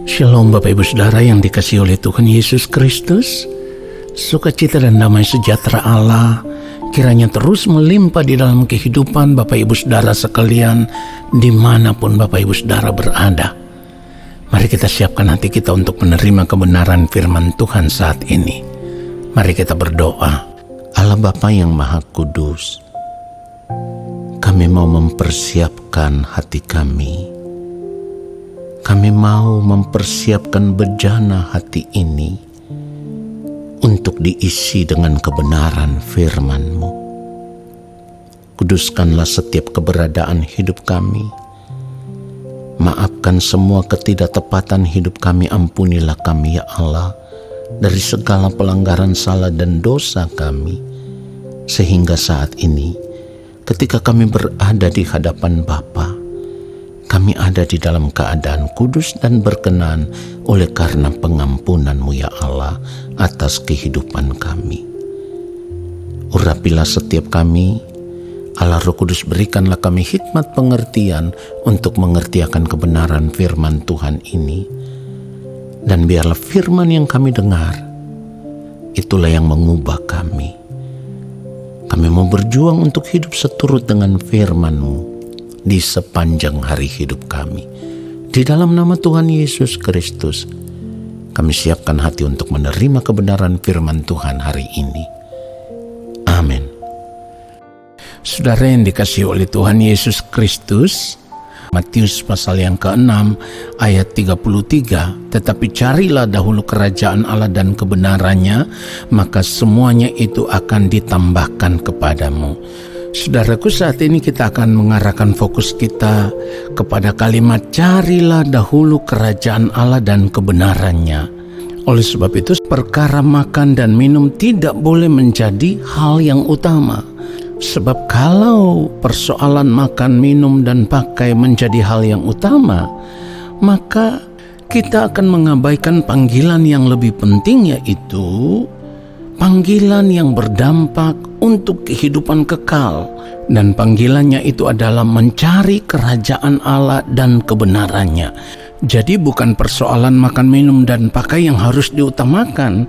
Shalom Bapak Ibu Saudara yang dikasihi oleh Tuhan Yesus Kristus. Sukacita dan damai sejahtera Allah kiranya terus melimpah di dalam kehidupan Bapak Ibu Saudara sekalian dimanapun Bapak Ibu Saudara berada. Mari kita siapkan hati kita untuk menerima kebenaran firman Tuhan saat ini. Mari kita berdoa. Allah Bapa yang Maha Kudus, kami mau mempersiapkan hati kami. Kami mau mempersiapkan bejana hati ini untuk diisi dengan kebenaran firman-Mu. Kuduskanlah setiap keberadaan hidup kami. Maafkan semua ketidaktepatan hidup kami. Ampunilah kami ya Allah dari segala pelanggaran salah dan dosa kami. Sehingga saat ini ketika kami berada di hadapan Bapa, kami ada di dalam keadaan kudus dan berkenan oleh karena pengampunan-Mu ya Allah atas kehidupan kami. Urapilah setiap kami, Allah Roh Kudus, berikanlah kami hikmat pengertian untuk mengerti akan kebenaran firman Tuhan ini. Dan biarlah firman yang kami dengar, itulah yang mengubah kami. Kami mau berjuang untuk hidup seturut dengan firman-Mu di sepanjang hari hidup kami. Di dalam nama Tuhan Yesus Kristus, kami siapkan hati untuk menerima kebenaran firman Tuhan hari ini. Amin. Saudara yang dikasihi oleh Tuhan Yesus Kristus, Matius pasal yang ke-6 ayat 33, tetapi carilah dahulu kerajaan Allah dan kebenarannya, maka semuanya itu akan ditambahkan kepadamu. Saudaraku, saat ini kita akan mengarahkan fokus kita kepada kalimat carilah dahulu kerajaan Allah dan kebenarannya. Oleh sebab itu, perkara makan dan minum tidak boleh menjadi hal yang utama. Sebab kalau persoalan makan, minum, dan pakai menjadi hal yang utama, maka kita akan mengabaikan panggilan yang lebih penting, yaitu panggilan yang berdampak untuk kehidupan kekal. Dan panggilannya itu adalah mencari kerajaan Allah dan kebenarannya. Jadi bukan persoalan makan, minum, dan pakai yang harus diutamakan.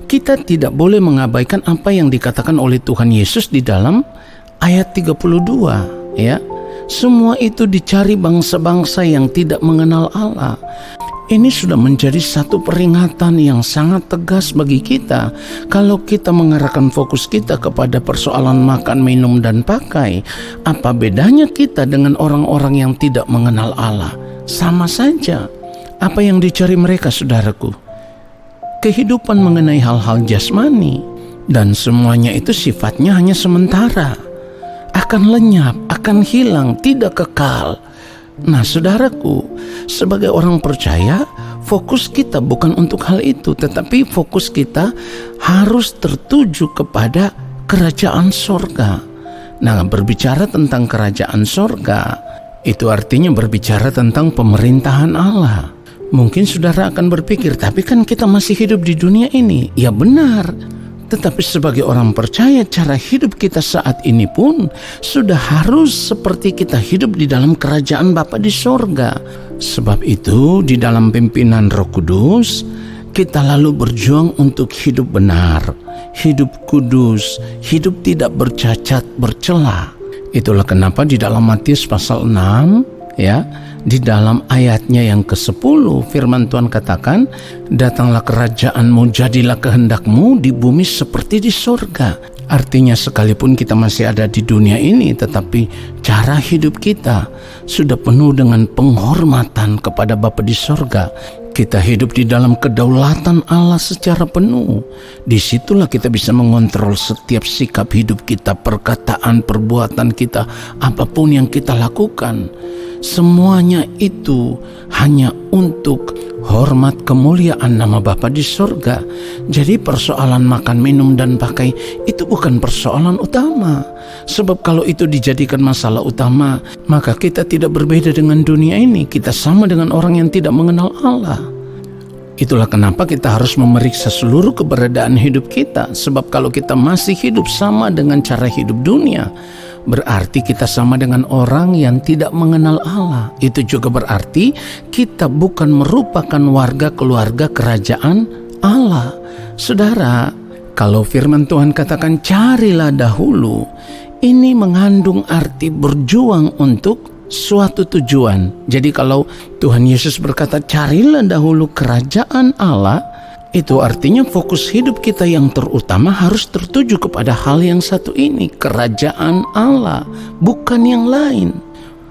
Kita tidak boleh mengabaikan apa yang dikatakan oleh Tuhan Yesus di dalam ayat 32, ya. Semua itu dicari bangsa-bangsa yang tidak mengenal Allah. Ini sudah menjadi satu peringatan yang sangat tegas bagi kita. Kalau kita mengarahkan fokus kita kepada persoalan makan, minum, dan pakai, apa bedanya kita dengan orang-orang yang tidak mengenal Allah? Sama saja. Apa yang dicari mereka, saudaraku? Kehidupan mengenai hal-hal jasmani. Dan semuanya itu sifatnya hanya sementara. Akan lenyap, akan hilang, tidak kekal. Nah, saudaraku, sebagai orang percaya, fokus kita bukan untuk hal itu, tetapi fokus kita harus tertuju kepada kerajaan sorga. Nah, berbicara tentang kerajaan sorga, itu artinya berbicara tentang pemerintahan Allah. Mungkin saudara akan berpikir, tapi kan kita masih hidup di dunia ini. Ya benar. Tetapi sebagai orang percaya, cara hidup kita saat ini pun sudah harus seperti kita hidup di dalam kerajaan Bapa di sorga. Sebab itu di dalam pimpinan Roh Kudus, kita lalu berjuang untuk hidup benar, hidup kudus, hidup tidak bercacat, bercela. Itulah kenapa di dalam Matius pasal 6, ya, di dalam ayatnya yang ke-10 firman Tuhan katakan, datanglah kerajaanmu, jadilah kehendakmu di bumi seperti di sorga. Artinya sekalipun kita masih ada di dunia ini, tetapi cara hidup kita sudah penuh dengan penghormatan kepada Bapa di sorga. Kita hidup di dalam kedaulatan Allah secara penuh. Disitulah kita bisa mengontrol setiap sikap hidup kita, perkataan, perbuatan kita, apapun yang kita lakukan. Semuanya itu hanya untuk hormat kemuliaan nama Bapa di sorga. Jadi persoalan makan, minum, dan pakai itu bukan persoalan utama. Sebab kalau itu dijadikan masalah utama, maka kita tidak berbeda dengan dunia ini. Kita sama dengan orang yang tidak mengenal Allah. Itulah kenapa kita harus memeriksa seluruh keberadaan hidup kita. Sebab kalau kita masih hidup sama dengan cara hidup dunia, berarti kita sama dengan orang yang tidak mengenal Allah. Itu juga berarti kita bukan merupakan warga keluarga kerajaan Allah. Saudara, kalau firman Tuhan katakan carilah dahulu, ini mengandung arti berjuang untuk suatu tujuan. Jadi kalau Tuhan Yesus berkata carilah dahulu kerajaan Allah, itu artinya fokus hidup kita yang terutama harus tertuju kepada hal yang satu ini, kerajaan Allah, bukan yang lain.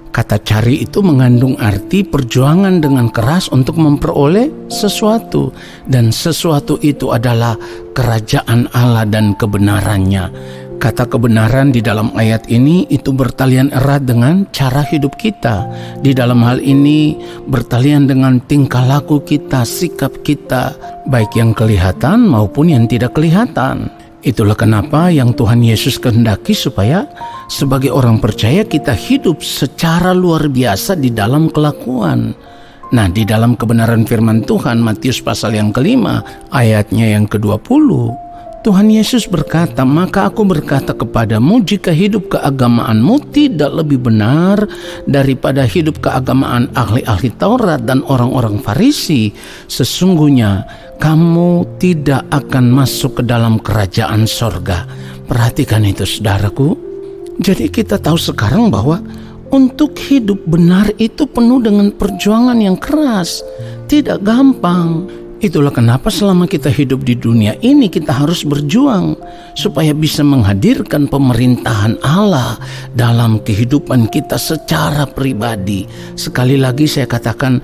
Kata cari itu mengandung arti perjuangan dengan keras untuk memperoleh sesuatu, dan sesuatu itu adalah kerajaan Allah dan kebenarannya. Kata kebenaran di dalam ayat ini itu bertalian erat dengan cara hidup kita. Di dalam hal ini bertalian dengan tingkah laku kita, sikap kita, baik yang kelihatan maupun yang tidak kelihatan. Itulah kenapa yang Tuhan Yesus kehendaki supaya sebagai orang percaya kita hidup secara luar biasa di dalam kelakuan. Nah, di dalam kebenaran firman Tuhan, Matius pasal yang kelima, ayatnya yang ke-20, Tuhan Yesus berkata, maka aku berkata kepadamu, jika hidup keagamaanmu tidak lebih benar daripada hidup keagamaan ahli-ahli Taurat dan orang-orang Farisi, sesungguhnya kamu tidak akan masuk ke dalam kerajaan sorga. Perhatikan itu, saudaraku. Jadi kita tahu sekarang bahwa untuk hidup benar itu penuh dengan perjuangan yang keras, tidak gampang. Itulah kenapa selama kita hidup di dunia ini kita harus berjuang supaya bisa menghadirkan pemerintahan Allah dalam kehidupan kita secara pribadi. Sekali lagi saya katakan,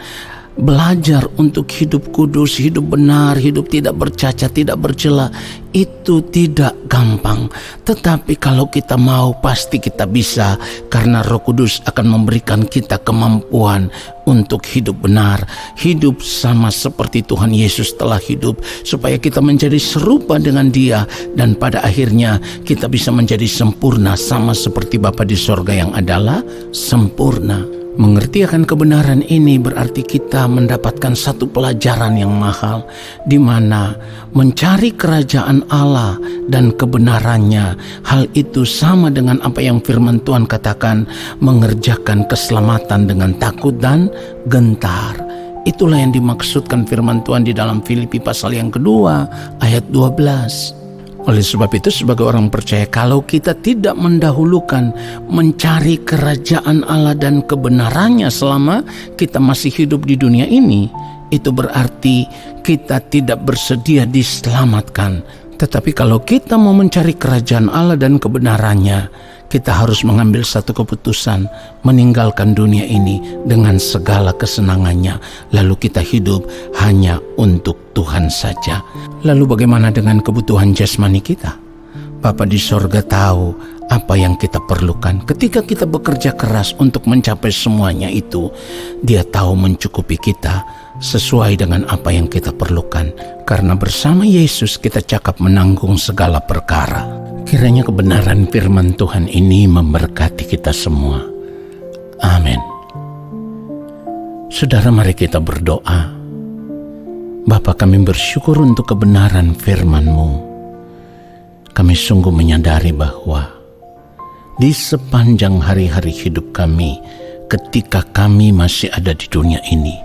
belajar untuk hidup kudus, hidup benar, hidup tidak bercacat, tidak bercela, itu tidak gampang. Tetapi kalau kita mau, pasti kita bisa, karena Roh Kudus akan memberikan kita kemampuan untuk hidup benar, hidup sama seperti Tuhan Yesus telah hidup, supaya kita menjadi serupa dengan Dia, dan pada akhirnya kita bisa menjadi sempurna sama seperti Bapa di sorga yang adalah sempurna. Mengerti akan kebenaran ini berarti kita mendapatkan satu pelajaran yang mahal, di mana mencari kerajaan Allah dan kebenarannya, hal itu sama dengan apa yang firman Tuhan katakan, mengerjakan keselamatan dengan takut dan gentar. Itulah yang dimaksudkan firman Tuhan di dalam Filipi pasal yang kedua ayat 12. Oleh sebab itu, sebagai orang percaya, kalau kita tidak mendahulukan mencari kerajaan Allah dan kebenarannya selama kita masih hidup di dunia ini, itu berarti kita tidak bersedia diselamatkan. Tetapi kalau kita mau mencari kerajaan Allah dan kebenarannya, kita harus mengambil satu keputusan, meninggalkan dunia ini dengan segala kesenangannya, lalu kita hidup hanya untuk Tuhan saja. Lalu bagaimana dengan kebutuhan jasmani kita? Bapa di sorga tahu apa yang kita perlukan. Ketika kita bekerja keras untuk mencapai semuanya itu, Dia tahu mencukupi kita sesuai dengan apa yang kita perlukan. Karena bersama Yesus kita cakap menanggung segala perkara. Kiranya kebenaran firman Tuhan ini memberkati kita semua. Amin. Saudara, mari kita berdoa. Bapa, kami bersyukur untuk kebenaran firman-Mu. Kami sungguh menyadari bahwa di sepanjang hari-hari hidup kami, ketika kami masih ada di dunia ini,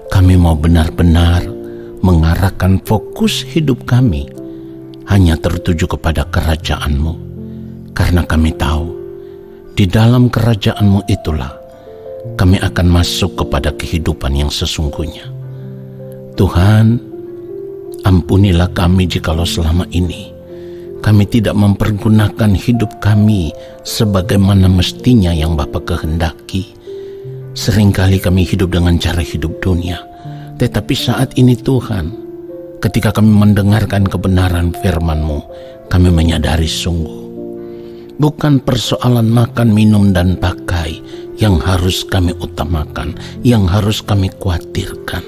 kami mau benar-benar mengarahkan fokus hidup kami hanya tertuju kepada kerajaan-Mu. Karena kami tahu, di dalam kerajaan-Mu itulah kami akan masuk kepada kehidupan yang sesungguhnya. Tuhan, ampunilah kami jikalau selama ini kami tidak mempergunakan hidup kami sebagaimana mestinya yang Bapa kehendaki. Seringkali kami hidup dengan cara hidup dunia. Tetapi saat ini Tuhan, ketika kami mendengarkan kebenaran firman-Mu, kami menyadari sungguh, bukan persoalan makan, minum, dan pakai yang harus kami utamakan, yang harus kami khawatirkan,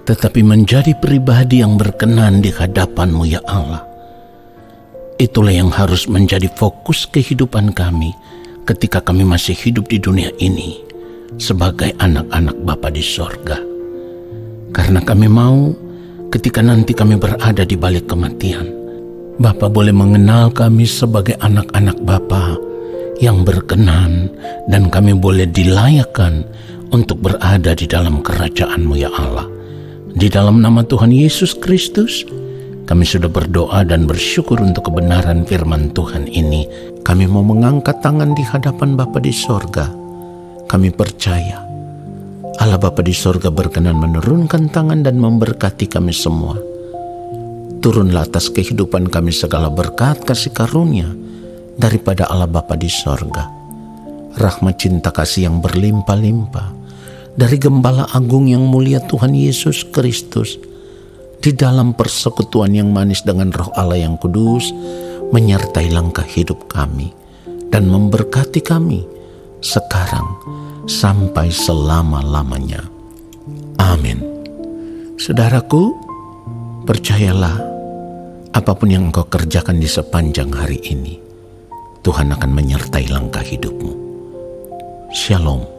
tetapi menjadi pribadi yang berkenan di hadapan-Mu ya Allah. Itulah yang harus menjadi fokus kehidupan kami ketika kami masih hidup di dunia ini sebagai anak-anak Bapa di sorga. Karena kami mau ketika nanti kami berada di balik kematian, Bapa boleh mengenal kami sebagai anak-anak Bapa yang berkenan dan kami boleh dilayakkan untuk berada di dalam kerajaan-Mu ya Allah. Di dalam nama Tuhan Yesus Kristus, kami sudah berdoa dan bersyukur untuk kebenaran firman Tuhan ini. Kami mau mengangkat tangan di hadapan Bapa di sorga. Kami percaya Allah Bapa di sorga berkenan menurunkan tangan dan memberkati kami semua. Turunlah atas kehidupan kami segala berkat kasih karunia daripada Allah Bapa di sorga. Rahmat cinta kasih yang berlimpah-limpah dari Gembala Agung yang mulia Tuhan Yesus Kristus, di dalam persekutuan yang manis dengan Roh Allah yang kudus, menyertai langkah hidup kami dan memberkati kami sekarang sampai selama-lamanya. Amin. Saudaraku, percayalah, apapun yang engkau kerjakan di sepanjang hari ini, Tuhan akan menyertai langkah hidupmu. Shalom.